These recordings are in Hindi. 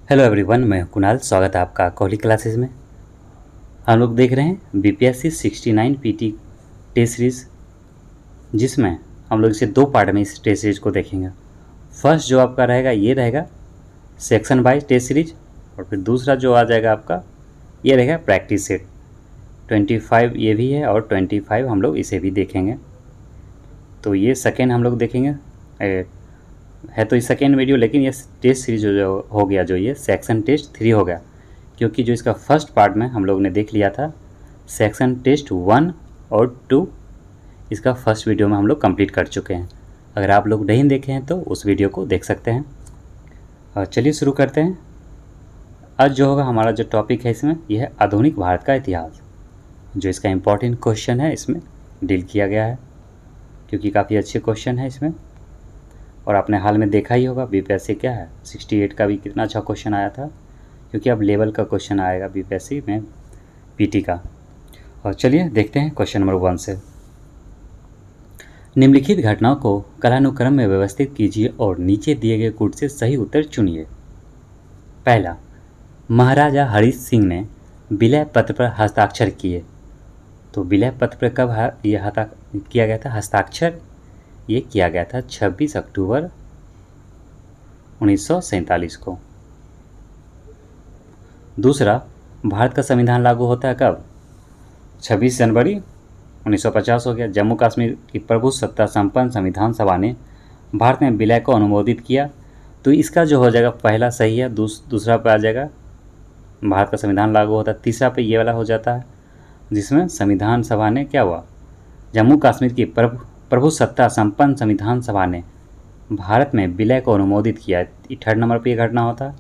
हेलो एवरीवन, मैं कुणाल। स्वागत है आपका कोहली क्लासेस में। हम लोग देख रहे हैं बीपीएससी 69 पीटी टेस्ट सीरीज़, जिसमें हम लोग इसे दो पार्ट में इस टेस्ट सीरीज को देखेंगे। फर्स्ट जो आपका रहेगा ये रहेगा सेक्शन वाइज टेस्ट सीरीज, और फिर दूसरा जो आ जाएगा आपका ये रहेगा प्रैक्टिस सेट। 25 ये भी है और 25 हम लोग इसे भी देखेंगे। तो ये सेकेंड हम लोग देखेंगे है तो ये सेकेंड वीडियो, लेकिन ये टेस्ट सीरीज जो हो गया, जो ये सेक्शन टेस्ट 3 हो गया, क्योंकि जो इसका फर्स्ट पार्ट में हम लोग ने देख लिया था सेक्शन टेस्ट 1 और 2, इसका फर्स्ट वीडियो में हम लोग कंप्लीट कर चुके हैं। अगर आप लोग नहीं देखे हैं तो उस वीडियो को देख सकते हैं। और चलिए शुरू करते हैं। आज जो होगा हमारा जो टॉपिक है इसमें यह है आधुनिक भारत का इतिहास। जो इसका इम्पोर्टेंट क्वेश्चन है इसमें डील किया गया है, क्योंकि काफ़ी अच्छे क्वेश्चन है इसमें। और आपने हाल में देखा ही होगा बीपीएससी क्या है 68 का भी कितना अच्छा क्वेश्चन आया था, क्योंकि अब लेवल का क्वेश्चन आएगा बीपीएससी में पीटी का। और चलिए देखते हैं क्वेश्चन नंबर 1 से। निम्नलिखित घटनाओं को कालानुक्रम में व्यवस्थित कीजिए और नीचे दिए गए कूट से सही उत्तर चुनिए। पहला, महाराजा हरीश सिंह ने विलय पत्र पर हस्ताक्षर किए। तो विलय पत्र पर कब यह किया गया था हस्ताक्षर? ये किया गया था 26 अक्टूबर 1947 को। दूसरा, भारत का संविधान लागू होता है कब? 26 जनवरी 1950 हो गया। जम्मू कश्मीर की प्रभु सत्ता संपन्न संविधान सभा ने भारत में विलय को अनुमोदित किया। तो इसका जो हो जाएगा पहला सही है। दूसरा पे आ जाएगा भारत का संविधान लागू होता है। तीसरा पे ये वाला हो जाता है, जिसमें संविधान सभा ने क्या हुआ, जम्मू कश्मीर की प्रभु सत्ता संपन्न संविधान सभा ने भारत में विलय को अनुमोदित किया। थर्ड नंबर पर यह घटना होता है।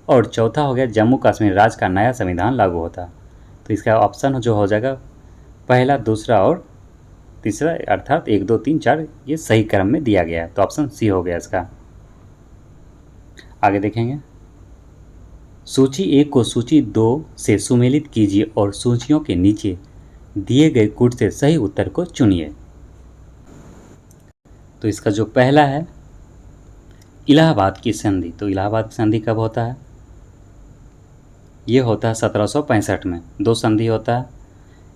और चौथा हो गया जम्मू कश्मीर राज्य का नया संविधान लागू होता। तो इसका ऑप्शन जो हो जाएगा पहला, दूसरा और तीसरा, अर्थात 1 2 3 4 ये सही क्रम में दिया गया है। तो ऑप्शन सी हो गया इसका। आगे देखेंगे। सूची 1 को सूची 2 से सुमेलित कीजिए और सूचियों के नीचे दिए गए कूट से सही उत्तर को चुनिए। तो इसका जो पहला है इलाहाबाद की संधि। तो इलाहाबाद की संधि कब होता है? ये होता है 1765 में। दो संधि होता है,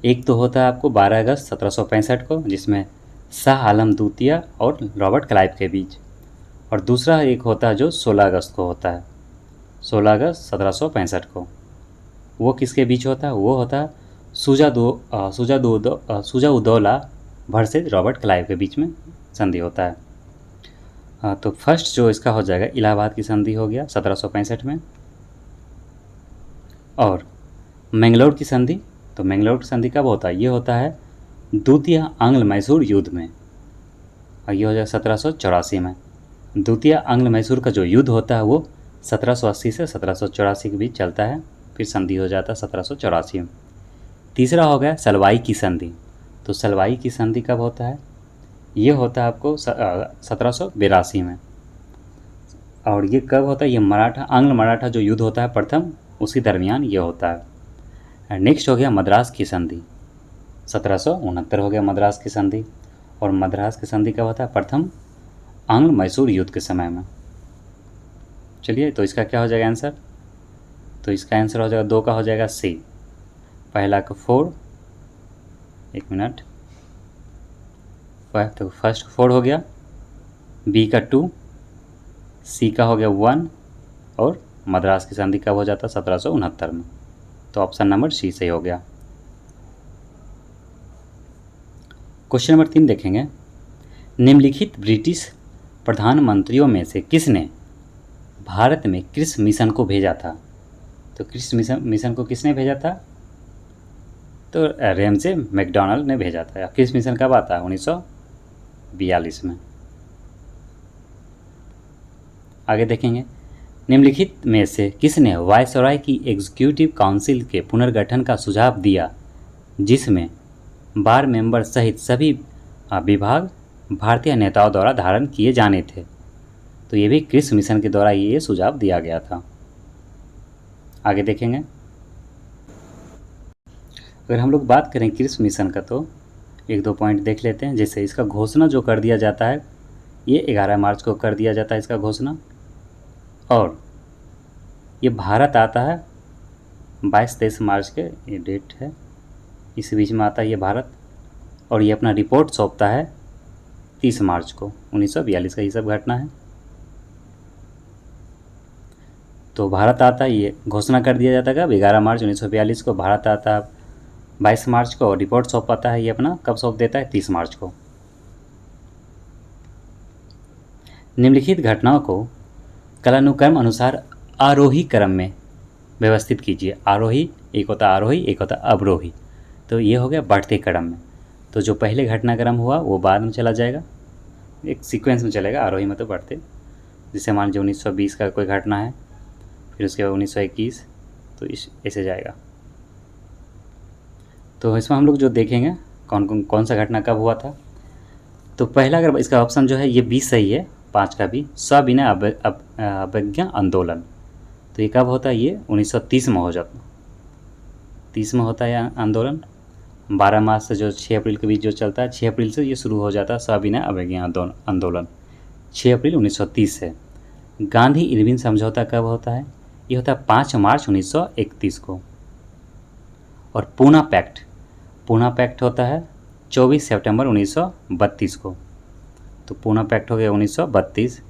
एक तो होता है आपको 12 अगस्त 1765 को, जिसमें शाह आलम द्वितीय और रॉबर्ट क्लाइव के बीच, और दूसरा एक होता है जो 16 अगस्त को होता है, 16 अगस्त 1765 को। वो किसके बीच होता है? वो होता है Shuja Uddaula versus Robert Clive के बीच में संधि होता है। तो फर्स्ट जो इसका हो जाएगा इलाहाबाद की संधि हो गया 1765 में। और मैंगलोर की संधि, तो मैंगलोर की संधि कब होता है? ये होता है द्वितीय आंग्ल मैसूर युद्ध में, और ये हो जाएगा 1784 में। द्वितीय आंग्ल मैसूर का जो युद्ध होता है वो 1780 से 1784 के बीच चलता है, फिर संधि हो जाता है 1784 में। तीसरा हो गया सलवाई की संधि। तो सलवाई की संधि कब होता है? ये होता है आपको 1782 में। और ये कब होता है? ये मराठा आंग्ल मराठा जो युद्ध होता है प्रथम, उसी दरमियान ये होता है। नेक्स्ट हो गया मद्रास की संधि, 1769 हो गया मद्रास की संधि। और मद्रास की संधि कब होता है? प्रथम आंग्ल मैसूर युद्ध के समय में। चलिए, तो इसका क्या हो जाएगा आंसर? तो इसका आंसर हो जाएगा 2 का हो जाएगा सी। पहला का 4, 1 मिनट, तो फर्स्ट 4 हो गया, बी का 2, सी का हो गया 1, और मद्रास की संधि कब हो जाता है? 1769 में। तो ऑप्शन नंबर सी सही हो गया। क्वेश्चन नंबर 3 देखेंगे। निम्नलिखित ब्रिटिश प्रधानमंत्रियों में से किसने भारत में कृषि मिशन को भेजा था? तो कृषि मिशन को किसने भेजा था? तो रेमसे मैकडॉनल्ड ने भेजा था। कृषि मिशन कब आता है? 1942 में। आगे देखेंगे। निम्नलिखित में से किसने वायसराय की एग्जीक्यूटिव काउंसिल के पुनर्गठन का सुझाव दिया, जिसमें बार मेंबर सहित सभी विभाग भारतीय नेताओं द्वारा धारण किए जाने थे? तो ये भी कृषि मिशन के द्वारा ये सुझाव दिया गया था। आगे देखेंगे। अगर हम लोग बात करें कृषि मिशन का, तो 1 2 पॉइंट देख लेते हैं। जैसे इसका घोषणा जो कर दिया जाता है, ये 11 मार्च को कर दिया जाता है इसका घोषणा। और ये भारत आता है 22-23 मार्च के, ये डेट है, इस बीच में आता है ये भारत, और ये अपना रिपोर्ट सौंपता है 30 मार्च को 1942 का ये सब घटना है। तो भारत आता है, ये घोषणा कर दिया जाता है कब, 11 मार्च 1942 को भारत आता है 22 मार्च को, और रिपोर्ट सौंप पाता है ये अपना कब सौंप देता है, 30 मार्च को। निम्नलिखित घटनाओं को कालानुक्रम अनुसार आरोही क्रम में व्यवस्थित कीजिए। आरोही, एक होता आरोही, एक होता अवरोही। तो ये हो गया बढ़ते क्रम में। तो जो पहले घटनाक्रम हुआ वो बाद में चला जाएगा, एक सीक्वेंस में चलेगा। आरोही मतलब बढ़ते, जैसे मान लीजिए 1920 का कोई घटना है, फिर उसके बाद 1921, तो इस ऐसे जाएगा। तो इसमें हम लोग जो देखेंगे कौन सा घटना कब हुआ था। तो पहला, अगर इसका ऑप्शन जो है ये 20 सही है, 5 का भी, सविनय अवज्ञा आंदोलन। तो ये कब होता है, ये 1930 में हो जाता, 30 में होता है आंदोलन। 12 मार्च से जो 6 अप्रैल के बीच जो चलता है, 6 अप्रैल से ये शुरू हो जाता है सविनय अवज्ञा आंदोलन, 6 अप्रैल 1930 से। गांधी इरविन समझौता कब होता है, ये होता है 5 मार्च 1931 को। और पूना पैक्ट होता है 24 सितंबर 1932 को। तो पूना पैक्ट हो गया 1932,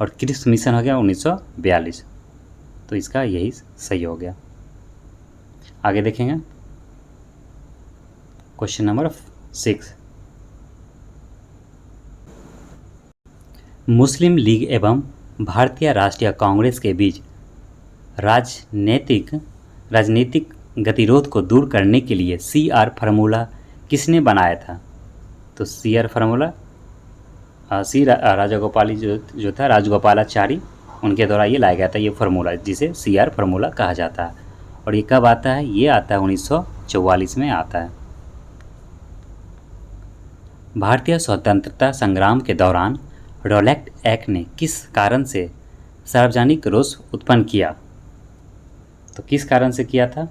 और क्रिप्स मिशन हो गया 1942। तो इसका यही सही हो गया। आगे देखेंगे क्वेश्चन नंबर 6। मुस्लिम लीग एवं भारतीय राष्ट्रीय कांग्रेस के बीच राजनीतिक गतिरोध को दूर करने के लिए CR फार्मूला किसने बनाया था। तो CR फार्मूला राजागोपाली जो था, राजगोपालाचारी, उनके द्वारा ये लाया गया था, ये फार्मूला, जिसे CR फार्मूला कहा जाता है। और ये कब आता है, ये आता है 1944 में आता है। भारतीय स्वतंत्रता संग्राम के दौरान रॉलेट एक्ट ने किस कारण से सार्वजनिक रोष उत्पन्न किया। तो किस कारण से किया था,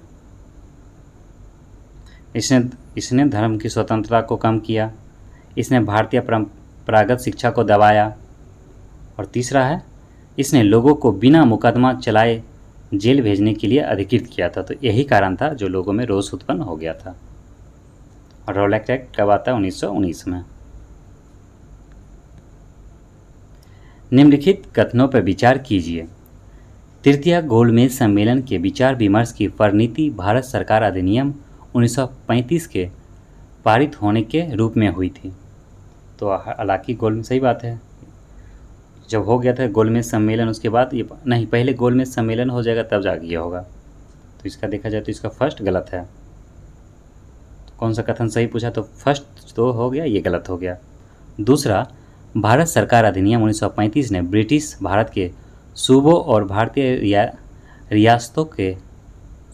इसने धर्म की स्वतंत्रता को कम किया, इसने भारतीय परंपरागत शिक्षा को दबाया, और तीसरा है इसने लोगों को बिना मुकदमा चलाए जेल भेजने के लिए अधिकृत किया था। तो यही कारण था जो लोगों में रोष उत्पन्न हो गया था। और रॉलेट एक्ट कब आता है, 1919 में। निम्नलिखित कथनों पर विचार कीजिए। तृतीय गोलमेज सम्मेलन के विचार विमर्श की परिणति भारत सरकार अधिनियम 1935 के पारित होने के रूप में हुई थी। तो हालांकि गोलमेज, सही बात है, जब हो गया था गोलमेज सम्मेलन, उसके बाद ये नहीं, पहले गोलमेज सम्मेलन हो जाएगा तब जाके ये होगा। तो इसका देखा जाए तो इसका फर्स्ट गलत है। तो कौन सा कथन सही पूछा, तो फर्स्ट तो हो गया, ये गलत हो गया। दूसरा, भारत सरकार अधिनियम 1935 ने ब्रिटिश भारत के सूबों और भारतीय रियासतों के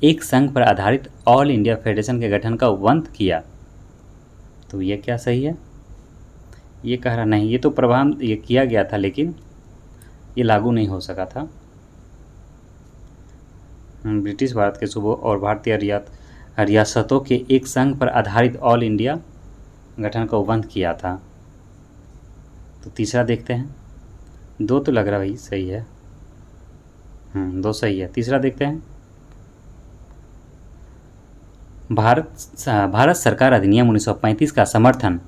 एक संघ पर आधारित ऑल इंडिया फेडरेशन के गठन का उपबंध किया। तो ये क्या सही है, ये कह रहा नहीं, ये तो प्रावधान ये किया गया था लेकिन ये लागू नहीं हो सका था। ब्रिटिश भारत के सूबों और भारतीय रियासतों के एक संघ पर आधारित ऑल इंडिया गठन का उपबंध किया था। तो तीसरा देखते हैं, 2 तो लग रहा भाई सही है, 2 सही है। तीसरा देखते हैं, भारत सरकार अधिनियम 1935 का समर्थन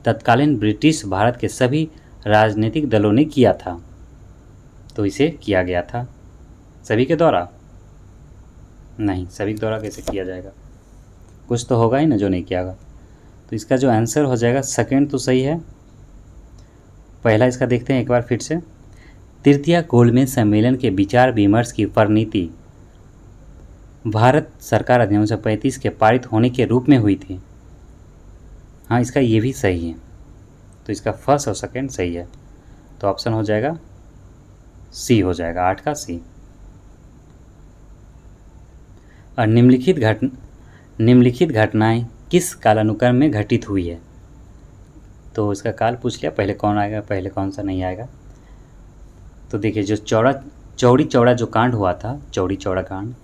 तत्कालीन ब्रिटिश भारत के सभी राजनीतिक दलों ने किया था। तो इसे किया गया था सभी के द्वारा, नहीं, सभी के द्वारा कैसे किया जाएगा, कुछ तो होगा ही ना जो नहीं किया होगा। तो इसका जो आंसर हो जाएगा सेकंड तो सही है। पहला इसका देखते हैं एक बार फिर से। तृतीय गोलमेज सम्मेलन के विचार विमर्श की परिणति भारत सरकार अधिनियम 1935 के पारित होने के रूप में हुई थी। हाँ, इसका ये भी सही है। तो इसका फर्स्ट और सेकंड सही है। तो ऑप्शन हो जाएगा सी, हो जाएगा 8 का सी। और निम्नलिखित घटनाएं किस कालानुक्रम में घटित हुई है। तो इसका काल पूछ लिया, पहले कौन आएगा, पहले कौन सा नहीं आएगा। तो देखिए, जो चौड़ी चौड़ा जो कांड हुआ था, चौड़ी चौड़ा कांड,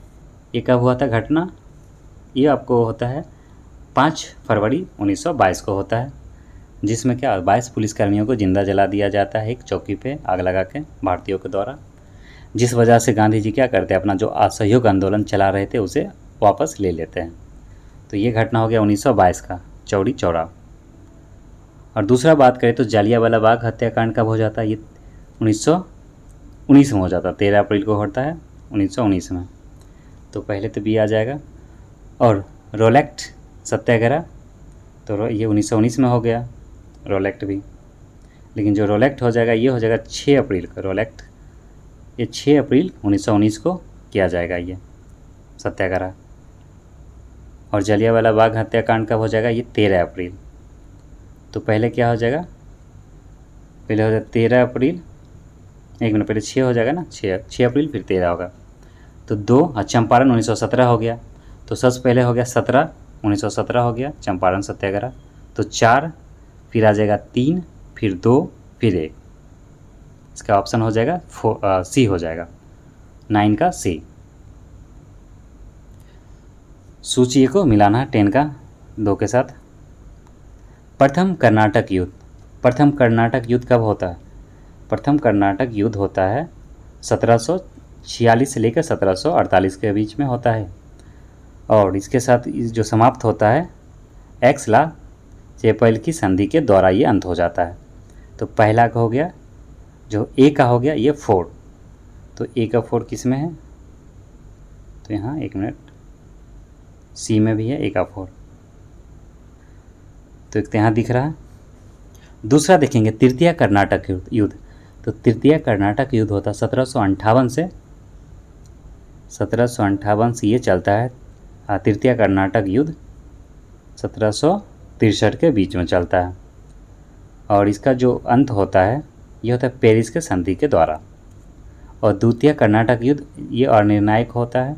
ये कब हुआ था घटना, ये आपको होता है 5 फरवरी 1922 को होता है, जिसमें क्या 22 पुलिसकर्मियों को जिंदा जला दिया जाता है एक चौकी पे आग लगा के भारतीयों के द्वारा। जिस वजह से गांधी जी क्या करते हैं, अपना जो असहयोग आंदोलन चला रहे थे उसे वापस ले लेते हैं। तो ये घटना हो गया 1922 का चौरी चौरा। और दूसरा बात करें तो जालियांवाला बाग हत्याकांड कब हो जाता है, ये 1919 में हो जाता है, 13 अप्रैल को होता है 1919 में। तो पहले तो बी आ जाएगा। और रोलेक्ट सत्याग्रह, तो ये 1919 में हो गया रोलेक्ट भी। लेकिन जो रोलेक्ट हो जाएगा ये हो जाएगा 6 अप्रैल को, रोलेक्ट ये 6 अप्रैल 1919 को किया जाएगा ये सत्याग्रह। और जलियांवाला बाग हत्याकांड कब हो जाएगा, ये 13 अप्रैल। तो पहले क्या हो जाएगा, पहले हो जाएगा 13 अप्रैल, एक मिनट पहले 6 हो जाएगा ना, 6 अप्रैल फिर 13 होगा। तो 2 चंपारण 1917 हो गया। तो सबसे पहले हो गया 1917 हो गया चंपारण सत्याग्रह। तो 4 फिर आ जाएगा 3 फिर 2 फिर 1, इसका ऑप्शन हो जाएगा सी हो जाएगा, 9 का सी। सूची को मिलाना है 10 का 2 के साथ। प्रथम कर्नाटक युद्ध, प्रथम कर्नाटक युद्ध कब होता है, प्रथम कर्नाटक युद्ध होता है 1746 से लेकर 1748 के बीच में होता है। और इसके साथ जो समाप्त होता है एक्सला चेपल की संधि के द्वारा ये अंत हो जाता है। तो पहला का हो गया, जो ए का हो गया ये 4, तो ए का 4 किस में है, तो यहाँ एक मिनट सी में भी है ए का 4, तो एक तो यहाँ दिख रहा है। दूसरा देखेंगे तृतीय कर्नाटक युद्ध। तो तृतीय कर्नाटक युद्ध होता 1758 से 1758 से ये चलता है। तृतीय कर्नाटक युद्ध 1763 के बीच में चलता है। और इसका जो अंत होता है ये होता है पेरिस के संधि के द्वारा। और द्वितीय कर्नाटक युद्ध ये अनिर्णायक होता है,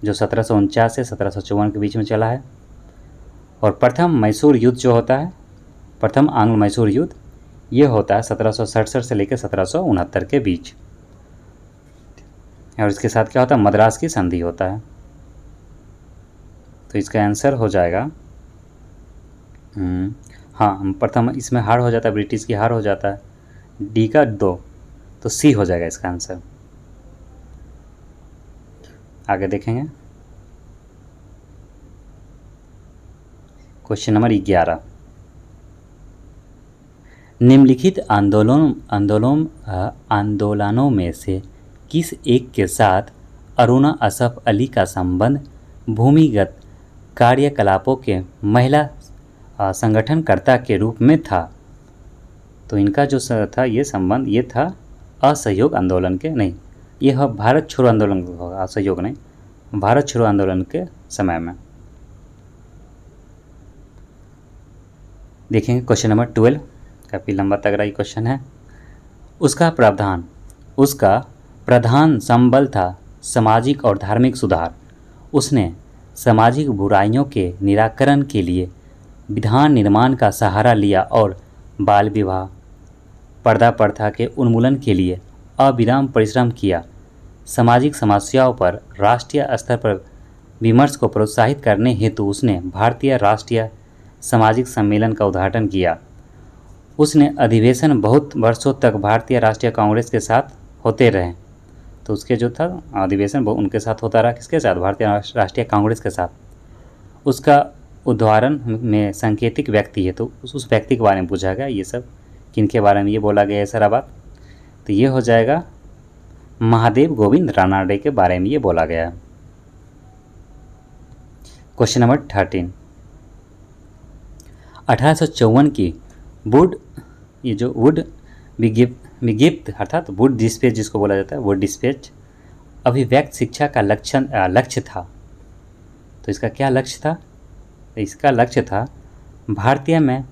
जो 1749 से 1754 के बीच में चला है। और प्रथम मैसूर युद्ध जो होता है, प्रथम आंग्ल मैसूर युद्ध, ये होता है 1767 से लेकर 1769 के बीच। और इसके साथ क्या होता है, मद्रास की संधि होता है। तो इसका आंसर हो जाएगा हाँ, प्रथम इसमें हार हो जाता है, ब्रिटिश की हार हो जाता है, डी का 2, तो सी हो जाएगा इसका आंसर। आगे देखेंगे क्वेश्चन नंबर 11। निम्नलिखित आंदोलनों में से किस एक के साथ अरुणा असफ अली का संबंध भूमिगत कार्यकलापों के महिला संगठनकर्ता के रूप में था। तो इनका जो था ये संबंध ये था असहयोग आंदोलन के, नहीं यह भारत छोड़ो आंदोलन का होगा, असहयोग नहीं, भारत छोड़ो आंदोलन के समय में। देखेंगे क्वेश्चन नंबर 12, काफ़ी लंबा तगड़ा ये क्वेश्चन है। उसका प्रधान संबल था सामाजिक और धार्मिक सुधार। उसने सामाजिक बुराइयों के निराकरण के लिए विधान निर्माण का सहारा लिया और बाल विवाह, पर्दा प्रथा के उन्मूलन के लिए अविराम परिश्रम किया। सामाजिक समस्याओं पर राष्ट्रीय स्तर पर विमर्श को प्रोत्साहित करने हेतु उसने भारतीय राष्ट्रीय सामाजिक सम्मेलन का उद्घाटन किया। उसने अधिवेशन बहुत वर्षों तक भारतीय राष्ट्रीय कांग्रेस के साथ होते रहे। तो उसके जो था अधिवेशन वो उनके साथ होता रहा, किसके साथ, भारतीय राष्ट्रीय कांग्रेस के साथ। उसका उदाहरण में सांकेतिक व्यक्ति है, तो उस व्यक्ति के बारे में पूछा गया, ये सब किनके बारे में ये बोला गया है सारा बात, तो ये हो जाएगा महादेव गोविंद रानाडे के बारे में ये बोला गया है। Question number 13। 1854 की वुड विज्ञप्त अर्थात वुड डिस्पैच जिसको बोला जाता है, वुड डिस्पैच अभिव्यक्त शिक्षा का लक्ष्य था। तो इसका क्या लक्ष्य था, इसका लक्ष्य था भारतीय में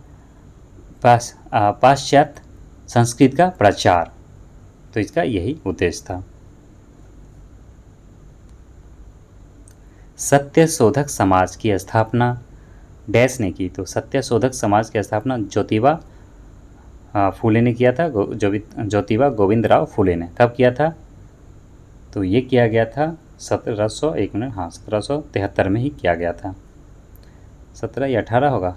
पाश्चात्य संस्कृत का प्रचार। तो इसका यही उद्देश्य था। सत्यशोधक समाज की स्थापना डैश ने की। तो सत्यशोधक समाज की स्थापना ज्योतिबा फूले ने किया था, ज्योतिबा गोविंदराव फूले ने कब किया था, तो ये किया गया था 1773 में ही किया गया था। 17 या 18 होगा,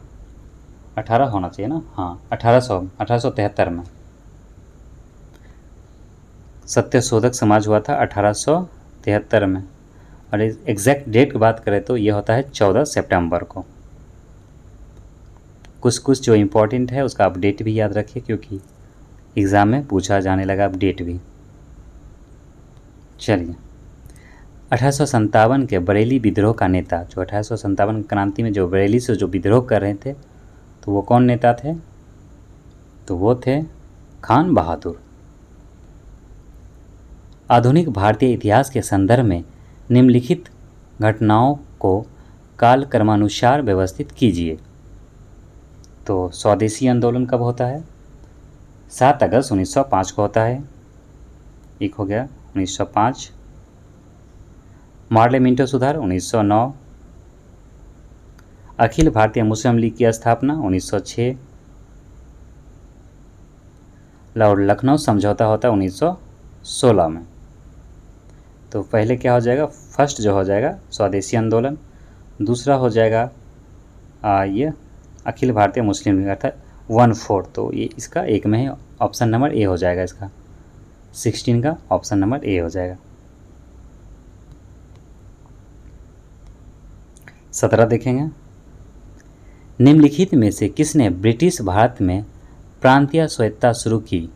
18 होना चाहिए ना, हाँ 1873 में। सत्यशोधक समाज हुआ था 1873 में। और एग्जैक्ट डेट की बात करें तो ये होता है 14 सितंबर को। कुछ कुछ जो इम्पोर्टेंट है उसका आप डेट भी याद रखिए, क्योंकि एग्ज़ाम में पूछा जाने लगा अब डेट भी। चलिए, 1857 के बरेली विद्रोह का नेता, जो 1857 क्रांति में जो बरेली से जो विद्रोह कर रहे थे, तो वो कौन नेता थे? तो वो थे खान बहादुर। आधुनिक भारतीय इतिहास के संदर्भ में निम्नलिखित घटनाओं को कालक्रमानुसार व्यवस्थित कीजिए। तो स्वदेशी आंदोलन कब होता है? 7 अगस्त 1905 को होता है। एक हो गया 1905। पार्लियामेंट सुधार 1909। अखिल भारतीय मुस्लिम लीग की स्थापना 1906। और लखनऊ समझौता होता है 1916 में। तो पहले क्या हो जाएगा? फर्स्ट जो हो जाएगा स्वदेशी आंदोलन, दूसरा हो जाएगा ये अखिल भारतीय मुस्लिम लीग अर्थात 1/4। तो ये इसका एक में है, ऑप्शन नंबर ए हो जाएगा। इसका 16 का ऑप्शन नंबर ए हो जाएगा। 17 देखेंगे। निम्नलिखित में से किसने ब्रिटिश भारत में प्रांतीय स्वायत्तता शुरू की?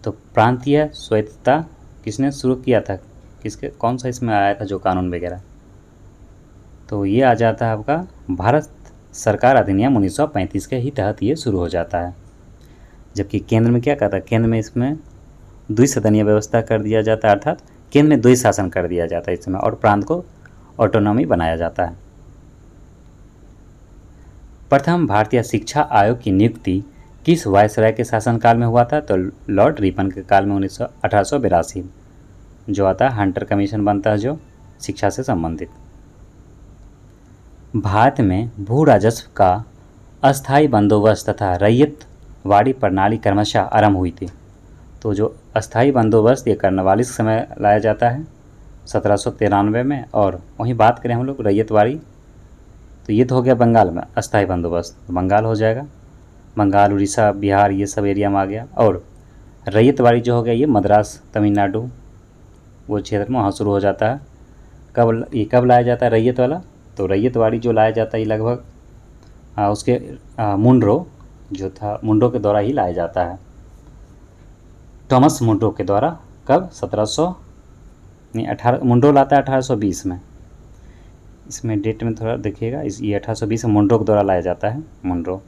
तो प्रांतीय स्वायत्तता किसने शुरू किया था? किसके, कौन सा इसमें आया था जो कानून वगैरह? तो ये आ जाता है आपका भारत सरकार अधिनियम 1935 के ही तहत ये शुरू हो जाता है। जबकि केंद्र में क्या कहता है? केंद्र में इसमें द्विसदनीय व्यवस्था कर दिया जाता है, अर्थात केंद्र में द्वि शासन कर दिया जाता है इसमें, और प्रांत को ऑटोनॉमी बनाया जाता है। प्रथम भारतीय शिक्षा आयोग की नियुक्ति किस वायसराय के शासनकाल में हुआ था? तो लॉर्ड रिपन के काल में 1882 जो आता है हंटर कमीशन बनता है जो शिक्षा से संबंधित। भारत में भू राजस्व का अस्थायी बंदोबस्त तथा रैयतवाड़ी प्रणाली क्रमशः आरंभ हुई थी। तो जो अस्थायी बंदोबस्त ये कर्नवालिस समय लाया जाता है 1793 में। और वहीं बात करें हम लोग रैयतवाड़ी, तो ये तो हो गया बंगाल में अस्थायी बंदोबस्त, तो बंगाल हो जाएगा। बंगाल, उड़ीसा, बिहार ये सब एरिया में आ गया। और रैयतवाड़ी जो हो गया ये मद्रास, तमिलनाडु वो क्षेत्र में वहाँ शुरू हो जाता है। कब लाया जाता है रैयत वाला? तो रैयतवाड़ी जो लाया जाता है ये लगभग उसके मुंड्रो जो था, मुंड्रो के द्वारा ही लाया जाता है, थॉमस मुंड्रो के द्वारा। कब? 18 मुंड्रो लाता है 1820 में। इसमें डेट में थोड़ा देखिएगा, ये 1820 में मुंड्रो के द्वारा लाया जाता है, मुंड्रो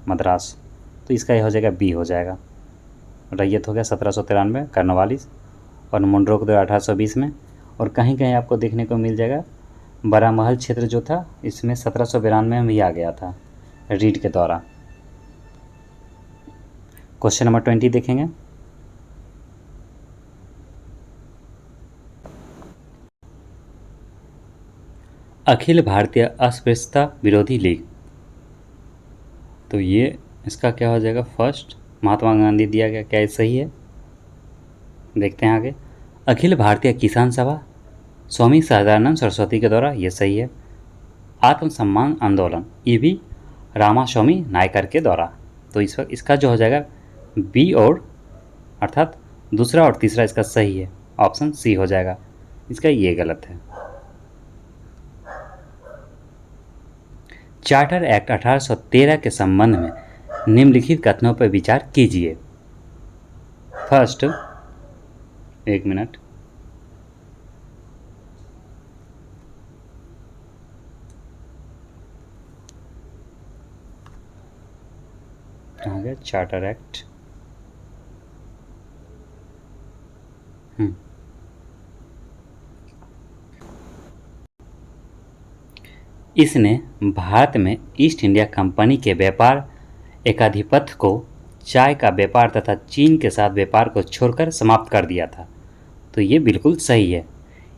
मद्रास। तो इसका ये हो जाएगा बी हो जाएगा। रैयत हो गया 1793 कर्नवालिस, और मुंड्रो के द्वारा 1820 में। और कहीं कहीं आपको देखने को मिल जाएगा बड़ा महल क्षेत्र जो था इसमें 1792 में ही आ गया था रीड के द्वारा। क्वेश्चन नंबर 20 देखेंगे। अखिल भारतीय अस्पृश्यता विरोधी लीग, तो ये इसका क्या हो जाएगा? फर्स्ट महात्मा गांधी दिया गया, क्या ये सही है? देखते हैं आगे। अखिल भारतीय किसान सभा स्वामी सदानंद सरस्वती के द्वारा, ये सही है। आत्मसम्मान आंदोलन, ये भी रामास्वामी नायकर के द्वारा। तो इस वक्त इसका जो हो जाएगा बी, और अर्थात दूसरा और तीसरा इसका सही है, ऑप्शन सी हो जाएगा। इसका ये गलत है। चार्टर एक्ट 1813 के संबंध में निम्नलिखित कथनों पर विचार कीजिए। फर्स्ट, एक मिनट, कहाँ गया चार्टर एक्ट? इसने भारत में ईस्ट इंडिया कंपनी के व्यापार एकाधिपत्य को चाय का व्यापार तथा चीन के साथ व्यापार को छोड़कर समाप्त कर दिया था। तो ये बिल्कुल सही है।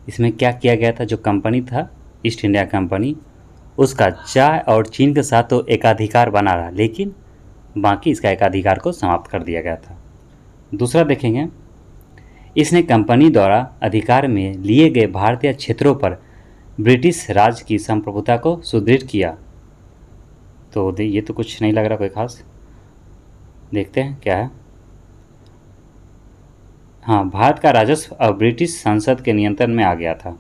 इसमें क्या किया गया था? जो कंपनी था ईस्ट इंडिया कंपनी, उसका चाय और चीन के साथ तो एकाधिकार बना रहा, लेकिन बाकी इसका एकाधिकार को समाप्त कर दिया गया था। दूसरा देखेंगे, इसने कंपनी द्वारा अधिकार में लिए गए भारतीय क्षेत्रों पर ब्रिटिश राज की संप्रभुता को सुदृढ़ किया। तो ये तो कुछ नहीं लग रहा कोई खास, देखते हैं क्या है। हाँ, भारत का राजस्व अब ब्रिटिश संसद के नियंत्रण में आ गया था।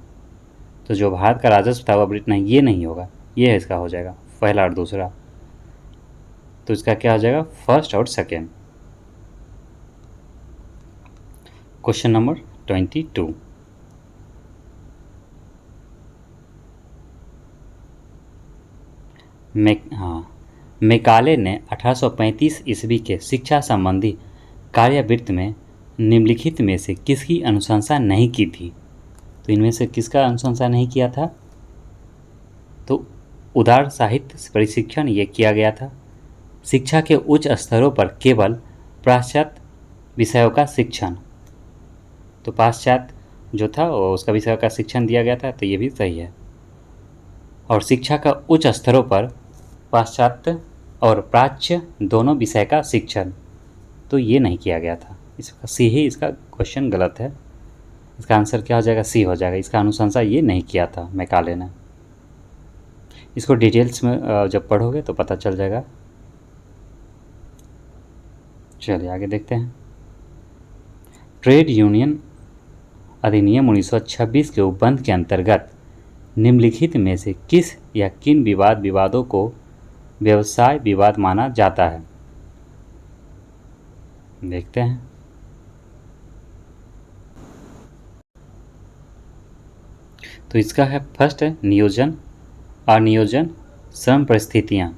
तो जो भारत का राजस्व था वह ब्रिट नहीं, ये नहीं होगा, ये इसका हो जाएगा पहला और दूसरा। तो इसका क्या हो जाएगा, फर्स्ट और सेकेंड। Question number 22। मेकाले ने 1835 ईस्वी के शिक्षा संबंधी कार्यवृत्त में निम्नलिखित में से किसकी अनुशंसा नहीं की थी। तो इनमें से किसका अनुशंसा नहीं किया था, तो उदार साहित्य प्रशिक्षण ये किया गया था। शिक्षा के उच्च स्तरों पर केवल पाश्चात्य विषयों का शिक्षण, तो पाश्चात्य जो था वो उसका विषयों का शिक्षण दिया गया था, तो ये भी सही है। और शिक्षा का उच्च स्तरों पर पाश्चात्य और प्राच्य दोनों विषय का शिक्षण, तो ये नहीं किया गया था। इसका सी ही इसका क्वेश्चन गलत है। इसका आंसर क्या हो जाएगा, सी हो जाएगा। इसका अनुशंसा ये नहीं किया था मैकाले ने। इसको डिटेल्स में जब पढ़ोगे तो पता चल जाएगा। चलिए आगे देखते हैं। ट्रेड यूनियन अधिनियम 1926 के उपबंध के अंतर्गत निम्नलिखित में से किस या किन विवादों को व्यवसाय विवाद माना जाता है, देखते हैं। तो इसका है फर्स्ट है नियोजन, अनियोजन, श्रम परिस्थितियाँ।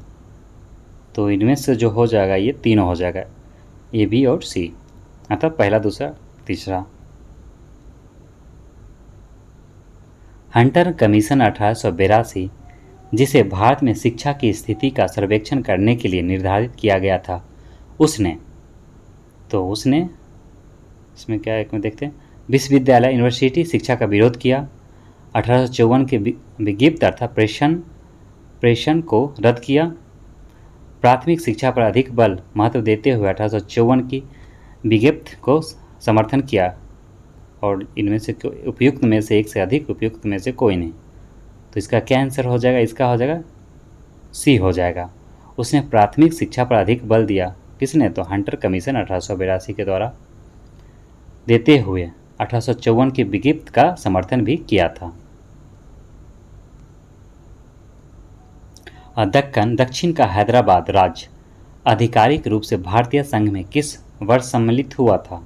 तो इनमें से जो हो जाएगा ये तीनों हो जाएगा, ए बी और सी, अर्थात पहला दूसरा तीसरा। हंटर कमीशन 1882 जिसे भारत में शिक्षा की स्थिति का सर्वेक्षण करने के लिए निर्धारित किया गया था, उसने इसमें क्या एक में देखते हैं, विश्वविद्यालय यूनिवर्सिटी शिक्षा का विरोध किया। 1854 के विज्ञप्ति अर्थात प्रेषण को रद्द किया। प्राथमिक शिक्षा पर अधिक बल महत्व देते हुए 1854 की विज्ञप्ति को समर्थन किया। और इनमें से उपयुक्त में से एक से अधिक, उपयुक्त में से कोई नहीं। तो इसका क्या आंसर हो जाएगा, इसका हो जाएगा सी हो जाएगा। उसने प्राथमिक शिक्षा पर अधिक बल दिया, किसने, तो हंटर कमीशन 1882 के द्वारा देते हुए 1854 की विज्ञप्ति का समर्थन भी किया था। दक्षिण का हैदराबाद राज्य आधिकारिक रूप से भारतीय संघ में किस वर्ष सम्मिलित हुआ था।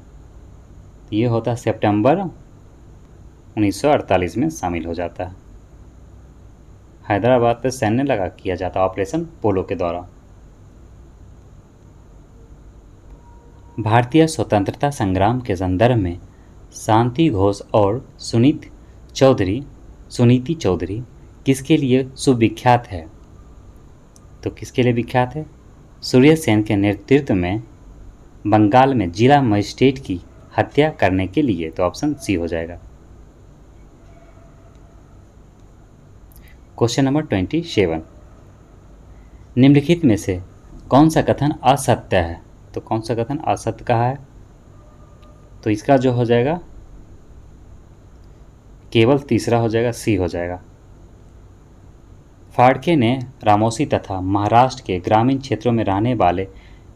ये होता सितंबर 1948 में शामिल हो जाता है। हैदराबाद पर सैन्य लगा किया जाता ऑपरेशन पोलो के द्वारा। भारतीय स्वतंत्रता संग्राम के संदर्भ में शांति घोष और सुनीति चौधरी किसके लिए सुविख्यात है। तो किसके लिए विख्यात है, सूर्य सेन के नेतृत्व में बंगाल में जिला मजिस्ट्रेट की हत्या करने के लिए। तो ऑप्शन सी हो जाएगा। Question number 27। निम्नलिखित में से कौन सा कथन असत्य है। तो कौन सा कथन असत्य कहा है, तो इसका जो हो जाएगा केवल तीसरा हो जाएगा, सी हो जाएगा। फाड़के ने रामोसी तथा महाराष्ट्र के ग्रामीण क्षेत्रों में रहने वाले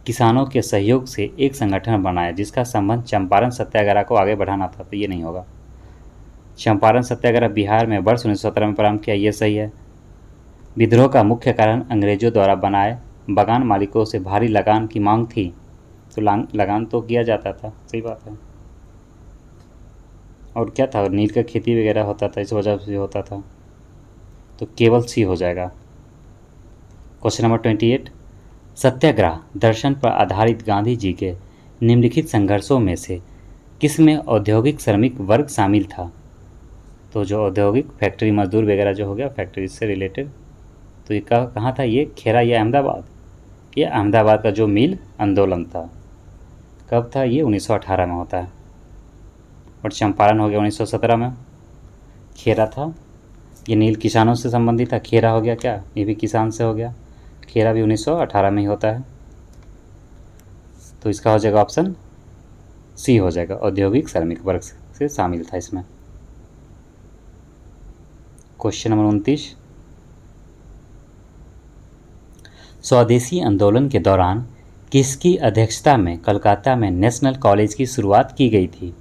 किसानों के सहयोग से एक संगठन बनाया जिसका संबंध चंपारण सत्याग्रह को आगे बढ़ाना था। तो ये नहीं होगा। चंपारण सत्याग्रह बिहार में वर्ष 1917 में प्रारंभ किया, ये सही है। विद्रोह का मुख्य कारण अंग्रेजों द्वारा बनाए बागान मालिकों से भारी लगान की मांग थी। तो लगान तो किया जाता था, सही बात है। और क्या था, नील का खेती वगैरह होता था, इस वजह से होता था। तो केवल सी हो जाएगा। Question number 28। सत्याग्रह दर्शन पर आधारित गांधी जी के निम्नलिखित संघर्षों में से किसमें औद्योगिक श्रमिक वर्ग शामिल था। तो जो औद्योगिक फैक्ट्री मजदूर वगैरह जो हो गया फैक्ट्री से रिलेटेड, तो ये कहाँ था, ये खेरा या अहमदाबाद। ये अहमदाबाद का जो मिल आंदोलन था, कब था, ये 1918 में होता है। और चंपारण हो गया 1917 में। खेरा था, ये नील किसानों से संबंधित था। खेरा हो गया क्या, ये भी किसान से हो गया। खेरा भी 1918 में ही होता है। तो इसका हो जाएगा ऑप्शन सी हो जाएगा, औद्योगिक श्रमिक वर्ग से शामिल था इसमें। Question number 29। स्वदेशी आंदोलन के दौरान किसकी अध्यक्षता में कलकत्ता में नेशनल कॉलेज की शुरुआत की गई थी।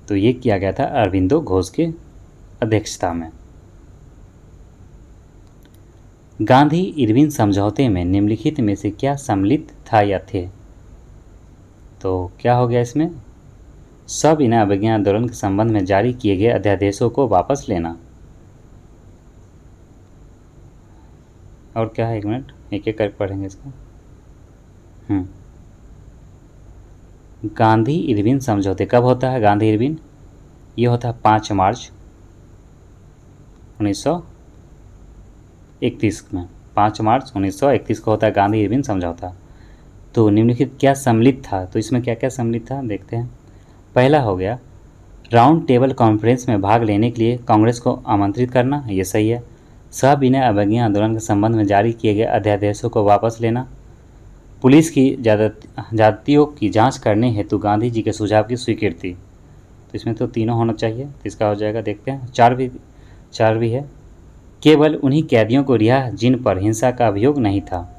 तो ये किया गया था अरविंदो घोष की अध्यक्षता में। गांधी इरविन समझौते में निम्नलिखित में से क्या सम्मिलित था या थे? तो क्या हो गया इसमें? सविनय अवज्ञा आंदोलन के संबंध में जारी किए गए अध्यादेशों को वापस लेना। और क्या है, एक मिनट, एक एक करके पढ़ेंगे इसको। गांधी इरविन समझौते कब होता है? गांधी इरविन ये होता है 5 मार्च 1931 में। 5 मार्च 1931 को होता है गांधी इरविन समझौता। तो निम्नलिखित क्या सम्मिलित था? तो इसमें क्या क्या सम्मिलित था देखते हैं। पहला हो गया राउंड टेबल कॉन्फ्रेंस में भाग लेने के लिए कांग्रेस को आमंत्रित करना, ये सही है। सविनय अवज्ञा आंदोलन के संबंध में जारी किए गए अध्यादेशों को वापस लेना, पुलिस की ज्यादतियों की जांच करने हेतु गांधी जी के सुझाव की स्वीकृति। तो इसमें तो तीनों होना चाहिए, तो इसका हो जाएगा, देखते हैं। चार भी है। केवल उन्हीं कैदियों को रिहा जिन पर हिंसा का अभियोग नहीं था।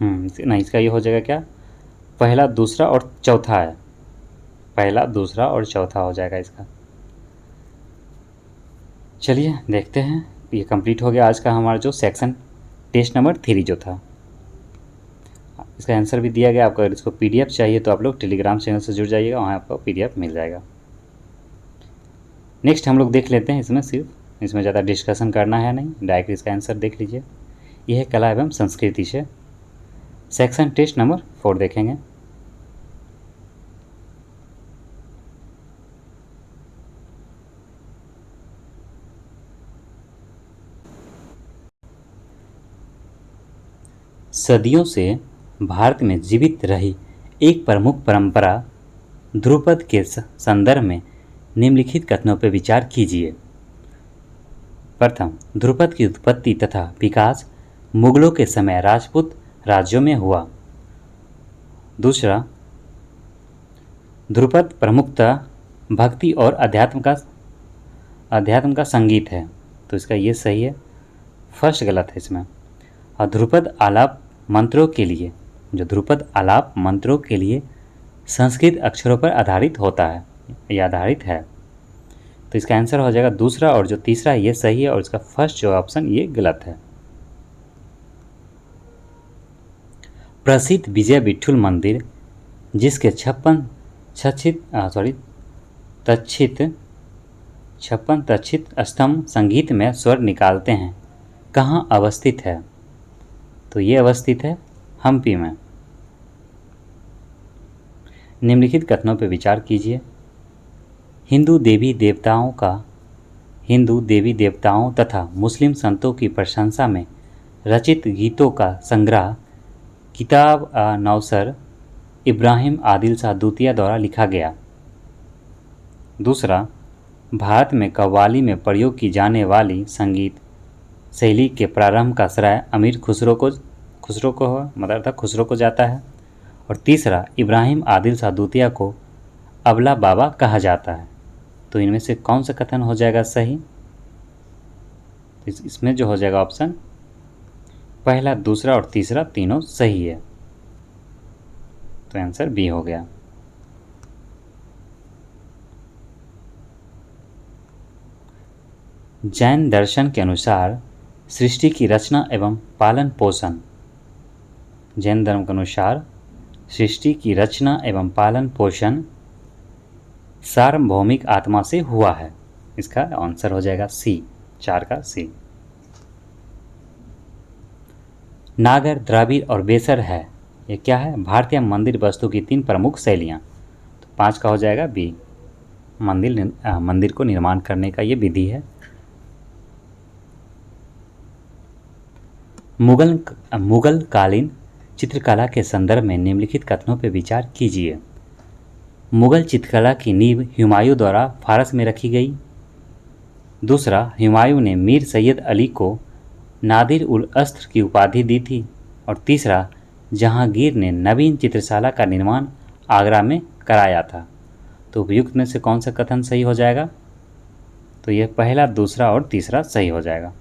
नहीं, इसका ये हो जाएगा क्या? पहला, दूसरा और चौथा है। पहला, दूसरा और चौथा हो जाएगा इसका। चलिए देखते हैं। ये कंप्लीट हो गया आज का हमारा जो सेक्शन टेस्ट नंबर 3 जो था। इसका आंसर भी दिया गया आपको। अगर इसको पीडीएफ चाहिए तो आप लोग टेलीग्राम चैनल से जुड़ जाइएगा, वहाँ आपको पीडीएफ मिल जाएगा। नेक्स्ट हम लोग देख लेते हैं। इसमें ज़्यादा डिस्कशन करना है नहीं, डायरेक्ट इसका आंसर देख लीजिए। यह है कला एवं संस्कृति से सेक्शन टेस्ट नंबर 4 देखेंगे। सदियों से भारत में जीवित रही एक प्रमुख परंपरा ध्रुपद के संदर्भ में निम्नलिखित कथनों पर विचार कीजिए। प्रथम, ध्रुपद की उत्पत्ति तथा विकास मुगलों के समय राजपूत राज्यों में हुआ। दूसरा, ध्रुपद प्रमुखतः भक्ति और अध्यात्म का संगीत है, तो इसका ये सही है। फर्स्ट गलत है इसमें। और ध्रुपद आलाप मंत्रों के लिए संस्कृत अक्षरों पर आधारित होता है या आधारित है, तो इसका आंसर हो जाएगा दूसरा। और जो तीसरा ये सही है, और इसका फर्स्ट जो ऑप्शन ये गलत है। प्रसिद्ध विजय विठ्ठल मंदिर जिसके 56 तक्षित स्तंभ संगीत में स्वर निकालते हैं, कहाँ अवस्थित है? तो ये अवस्थित है हम्पी में। निम्नलिखित कथनों पर विचार कीजिए। हिंदू देवी देवताओं तथा मुस्लिम संतों की प्रशंसा में रचित गीतों का संग्रह किताब नौसर इब्राहिम आदिल शाह दूतिया द्वारा लिखा गया। दूसरा, भारत में कव्वाली में प्रयोग की जाने वाली संगीत शैली के प्रारंभ का श्रेय अमीर खुसरो को जाता है। और तीसरा, इब्राहिम आदिल शाह दूतिया को अबला बाबा कहा जाता है। तो इनमें से कौन सा कथन हो जाएगा सही? इसमें जो हो जाएगा ऑप्शन पहला, दूसरा और तीसरा तीनों सही है, तो आंसर बी हो गया। जैन दर्शन के अनुसार सृष्टि की रचना एवं पालन पोषण, जैन धर्म के अनुसार सृष्टि की रचना एवं पालन पोषण सार्वभौमिक आत्मा से हुआ है। इसका आंसर हो जाएगा सी, 4 का सी। नागर, द्राविड़ और बेसर है, ये क्या है? भारतीय मंदिर वस्तु की 3 प्रमुख शैलियाँ, तो 5 का हो जाएगा बी। मंदिर को निर्माण करने का ये विधि है। मुगल कालीन चित्रकला के संदर्भ में निम्नलिखित कथनों पर विचार कीजिए। मुगल चित्रकला की नींव हुमायूं द्वारा फारस में रखी गई। दूसरा, हुमायूं ने मीर सैयद अली को नादिर उल अस्त्र की उपाधि दी थी। और तीसरा, जहांगीर ने नवीन चित्रशाला का निर्माण आगरा में कराया था। तो उपयुक्त में से कौन सा कथन सही हो जाएगा? तो यह पहला, दूसरा और तीसरा सही हो जाएगा।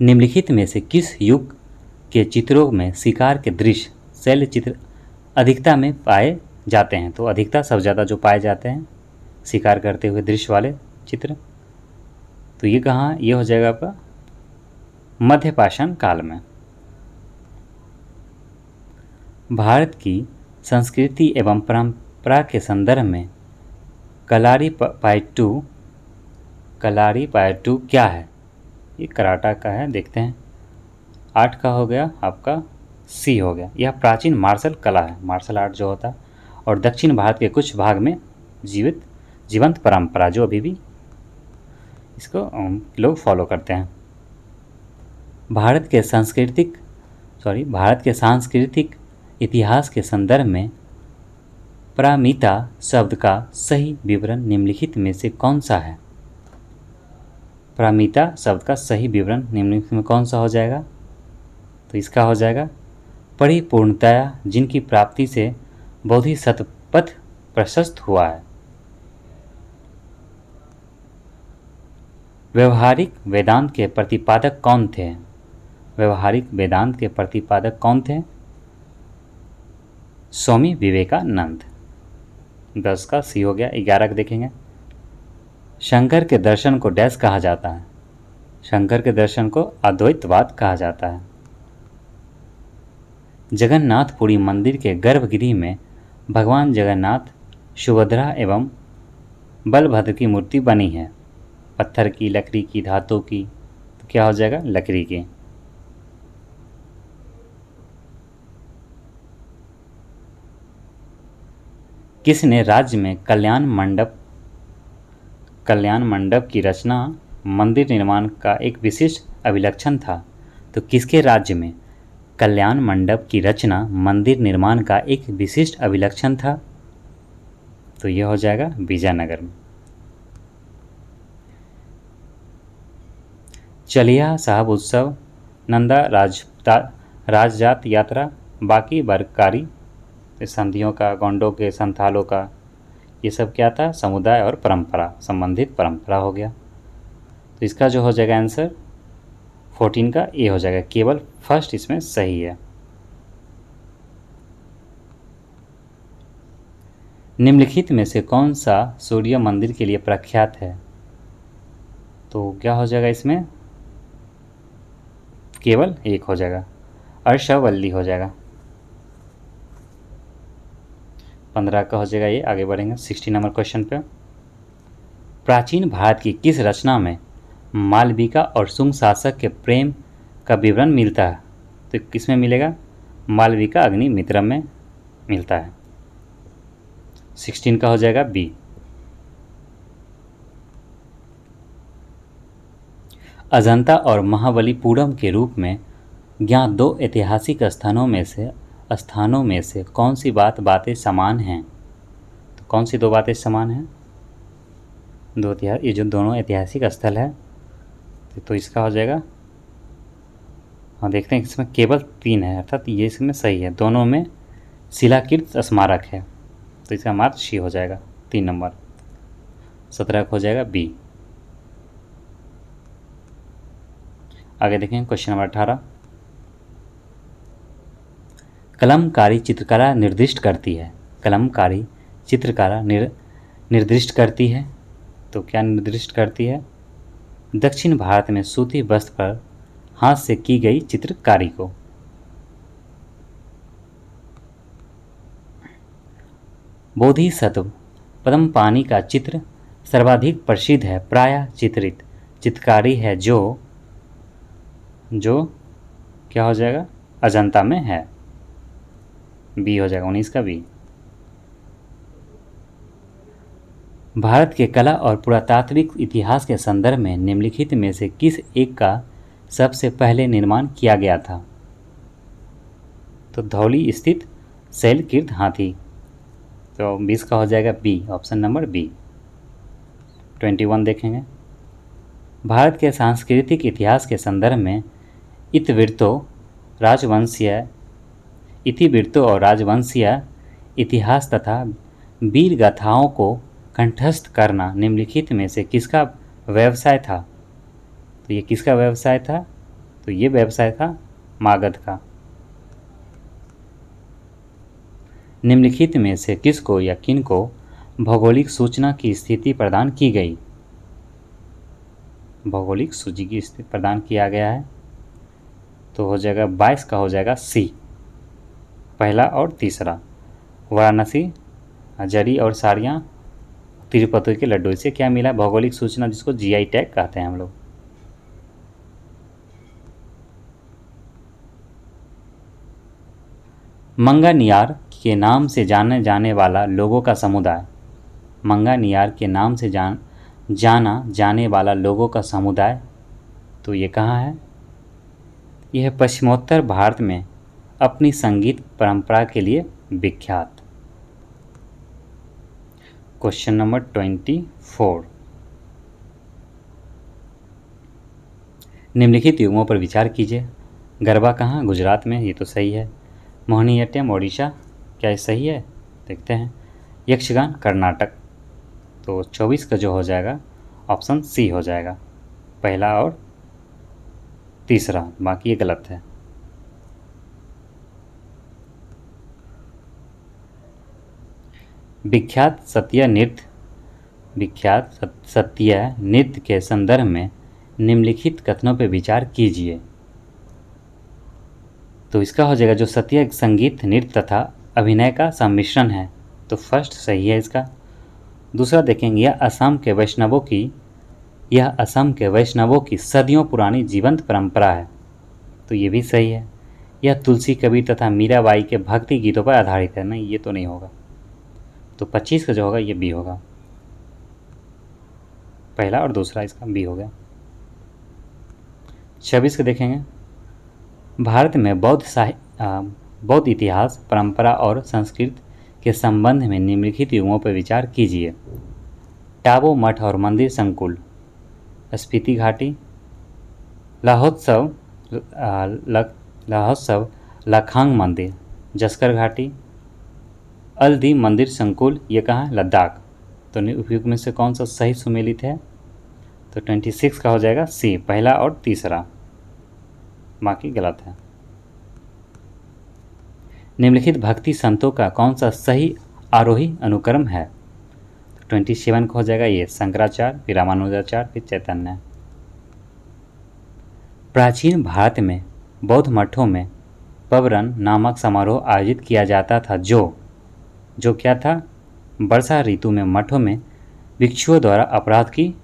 निम्नलिखित में से किस युग के चित्रों में शिकार के दृश्य शैल चित्र अधिकता में पाए जाते हैं। तो अधिकता सबसे ज़्यादा जो पाए जाते हैं शिकार करते हुए दृश्य वाले चित्र, तो ये कहाँ, ये हो जाएगा आपका मध्यपाषाण काल में। भारत की संस्कृति एवं परंपरा के संदर्भ में कलारीपायट्टू क्या है? ये कराटा का है, देखते हैं। 8 का हो गया आपका सी हो गया। यह प्राचीन मार्शल कला है, मार्शल आर्ट जो होता है, और दक्षिण भारत के कुछ भाग में जीवंत परंपरा जो अभी भी इसको लोग फॉलो करते हैं। भारत के सांस्कृतिक इतिहास के संदर्भ में पारमिता शब्द का सही विवरण निम्नलिखित में से कौन सा है? पारमिता शब्द का सही विवरण निम्नलिखित में कौन सा हो जाएगा? तो इसका हो जाएगा परिपूर्णतया जिनकी प्राप्ति से बोधिसत्व पथ प्रशस्त हुआ है। व्यवहारिक वेदांत के प्रतिपादक कौन थे? व्यवहारिक वेदांत के प्रतिपादक कौन थे? स्वामी विवेकानंद। 10 का सी हो गया। 11 का देखेंगे। शंकर के दर्शन को डैश कहा जाता है? शंकर के दर्शन को अद्वैतवाद कहा जाता है। जगन्नाथपुरी मंदिर के गर्भगृह में भगवान जगन्नाथ, सुभद्रा एवं बलभद्र की मूर्ति बनी है। पत्थर की, लकड़ी की, धातु की? तो क्या हो जाएगा? लकड़ी की। किसने राज्य में कल्याण मंडप की रचना मंदिर निर्माण का एक विशिष्ट अभिलक्षण था? तो किसके राज्य में कल्याण मंडप की रचना मंदिर निर्माण का एक विशिष्ट अभिलक्षण था? तो यह हो जाएगा विजयनगर में। चलिया साहब उत्सव, नंदा राजजात यात्रा, बाकी बरकारी संधियों का, गोंडों के, संथालों का, ये सब क्या था? समुदाय और परंपरा, संबंधित परंपरा हो गया। तो इसका जो हो जाएगा आंसर 14 का ए हो जाएगा। केवल फर्स्ट इसमें सही है। निम्नलिखित में से कौन सा सूर्य मंदिर के लिए प्रख्यात है? तो क्या हो जाएगा इसमें? केवल एक हो जाएगा, अर्शावल्ली हो जाएगा। 15 का हो जाएगा ये। आगे बढ़ेंगे 60 नंबर क्वेश्चन पे। प्राचीन भारत की किस रचना में मालविका और शुंग शासक के प्रेम का विवरण मिलता है? तो किस में मिलेगा? मालविका अग्निमित्रम में मिलता है। 16 का हो जाएगा बी। अजंता और महाबलीपुरम के रूप में ज्ञात 2 ऐतिहासिक स्थानों में से कौन सी बातें समान हैं? तो कौन सी 2 बातें समान हैं? ये जो दोनों ऐतिहासिक स्थल है, तो इसका हो जाएगा, हाँ देखते हैं, इसमें केवल 3 है, अर्थात ये इसमें सही है। दोनों में शिलाकृत स्मारक है, तो इसका मार्क सी हो जाएगा 3 नंबर। 17 हो जाएगा बी। आगे देखें क्वेश्चन नंबर 18। कलमकारी चित्रकला निर्दिष्ट करती है? कलमकारी चित्रकला निर्दिष्ट करती है, तो क्या निर्दिष्ट करती है? दक्षिण भारत में सूती वस्त्र पर हाथ से की गई चित्रकारी को। बोधिसत्व पद्मपाणि का चित्र सर्वाधिक प्रसिद्ध है, प्रायः चित्रित चित्रकारी है जो क्या हो जाएगा? अजंता में है। बी हो जाएगा 19 का बी। भारत के कला और पुरातात्विक इतिहास के संदर्भ में निम्नलिखित में से किस एक का सबसे पहले निर्माण किया गया था? तो धौली स्थित शैलकृत हाथी। तो 20 का हो जाएगा बी, ऑप्शन नंबर बी। 21 देखेंगे। भारत के सांस्कृतिक इतिहास के संदर्भ में इतिवृत्तों और राजवंशीय इतिहास तथा वीर गाथाओं को कंठस्थ करना निम्नलिखित में से किसका व्यवसाय था? तो ये किसका व्यवसाय था? तो ये व्यवसाय था मागध का। निम्नलिखित में से किसको या किन को भौगोलिक सूचना की स्थिति प्रदान की गई? भौगोलिक सूची की स्थिति प्रदान किया गया है, तो हो जाएगा 22 का हो जाएगा सी, पहला और तीसरा। वाराणसी, जरी और साड़ियाँ, तिरुपति के लड्डू, इसे क्या मिला? भौगोलिक सूचना, जिसको जीआई टैग कहते हैं हम लोग। मंगानियार के नाम से जाने जाने वाला लोगों का समुदाय, मंगानियार के नाम से जाना जाने वाला लोगों का समुदाय, तो ये कहाँ है? यह पश्चिमोत्तर भारत में अपनी संगीत परंपरा के लिए विख्यात। क्वेश्चन नंबर 24, निम्नलिखित युग्मों पर विचार कीजिए। गरबा कहाँ? गुजरात में, ये तो सही है। मोहिनीअट्टम ओडिशा, क्या ये सही है? देखते हैं। यक्षगान कर्नाटक, तो 24 का जो हो जाएगा ऑप्शन सी हो जाएगा, पहला और तीसरा, बाकी ये गलत है। विख्यात सत्य नृत्य के संदर्भ में निम्नलिखित कथनों पर विचार कीजिए। तो इसका हो जाएगा जो सत्य संगीत, नृत्य तथा अभिनय का सम्मिश्रण है, तो फर्स्ट सही है इसका। दूसरा देखेंगे, यह असम के वैष्णवों की सदियों पुरानी जीवंत परंपरा है, तो ये भी सही है। यह तुलसी, कबीर तथा मीराबाई के भक्ति गीतों पर आधारित है, नहीं ये तो नहीं होगा, तो 25 का जो होगा ये बी होगा, पहला और दूसरा इसका बी हो गया। 26 का देखेंगे, भारत में बौद्ध इतिहास, परंपरा और संस्कृति के संबंध में निम्नलिखित युग्मों पर विचार कीजिए। टाबो मठ और मंदिर संकुल, स्पीति घाटी, लाहोत्सव लखांग मंदिर, जस्कर घाटी, अल्दी मंदिर संकुल, ये कहाँ है? लद्दाख। तो उपयुक्त में से कौन सा सही सुमेलित है? तो 26 का हो जाएगा सी, पहला और तीसरा, बाकी गलत है। निम्नलिखित भक्ति संतों का कौन सा सही आरोही अनुक्रम है? तो 27 का हो जाएगा ये शंकराचार्य, फिर रामानुजाचार्य, फिर चैतन्य। प्राचीन भारत में बौद्ध मठों में पवरन नामक समारोह आयोजित किया जाता था, जो क्या था? वर्षा ऋतु में मठों में भिक्षुओं द्वारा अपराध की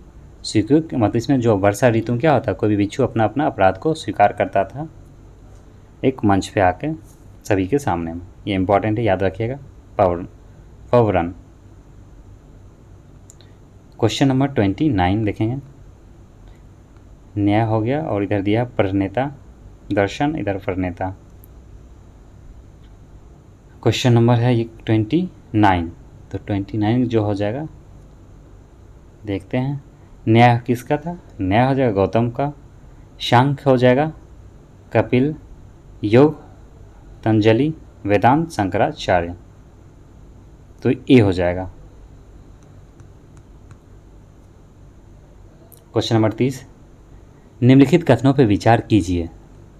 स्वीकृति, मतलब इसमें जो वर्षा ऋतु क्या होता है, कोई भी भिक्षु अपना अपना अपराध को स्वीकार करता था एक मंच पे आके सभी के सामने में, ये इंपॉर्टेंट है, याद रखिएगा। पवरन। क्वेश्चन नंबर 29 देखेंगे। न्याय हो गया और इधर दिया प्रणेता, दर्शन, इधर प्रणेता। क्वेश्चन नंबर है ये 29, तो 29 जो हो जाएगा देखते हैं। न्याय किसका था? न्याय हो जाएगा गौतम का। सांख्य हो जाएगा कपिल, योग तंजलि, वेदांत शंकराचार्य, तो ए हो जाएगा। क्वेश्चन नंबर 30, निम्नलिखित कथनों पर विचार कीजिए।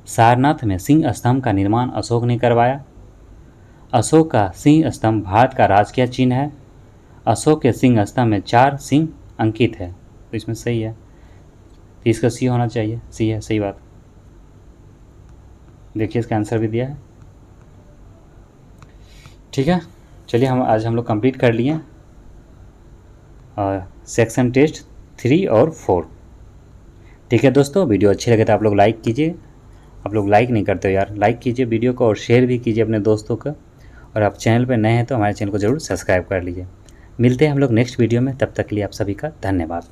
सारनाथ में सिंह स्तंभ का निर्माण अशोक ने करवाया। अशोक का सिंह स्तंभ भारत का राजकीय चिन्ह है। अशोक के सिंह स्तंभ में 4 सिंह अंकित है, तो इसमें सही है, तो इसका सी होना चाहिए, सी है, सही बात। देखिए इसका आंसर भी दिया है। ठीक है, चलिए आज हम लोग कंप्लीट कर लिए और सेक्शन टेस्ट 3 और 4। ठीक है दोस्तों, वीडियो अच्छी लगे तो आप लोग लाइक कीजिए। आप लोग लाइक नहीं करते हो यार, लाइक कीजिए वीडियो को और शेयर भी कीजिए अपने दोस्तों को। और आप चैनल पर नए हैं तो हमारे चैनल को ज़रूर सब्सक्राइब कर लीजिए। मिलते हैं हम लोग नेक्स्ट वीडियो में, तब तक के लिए आप सभी का धन्यवाद।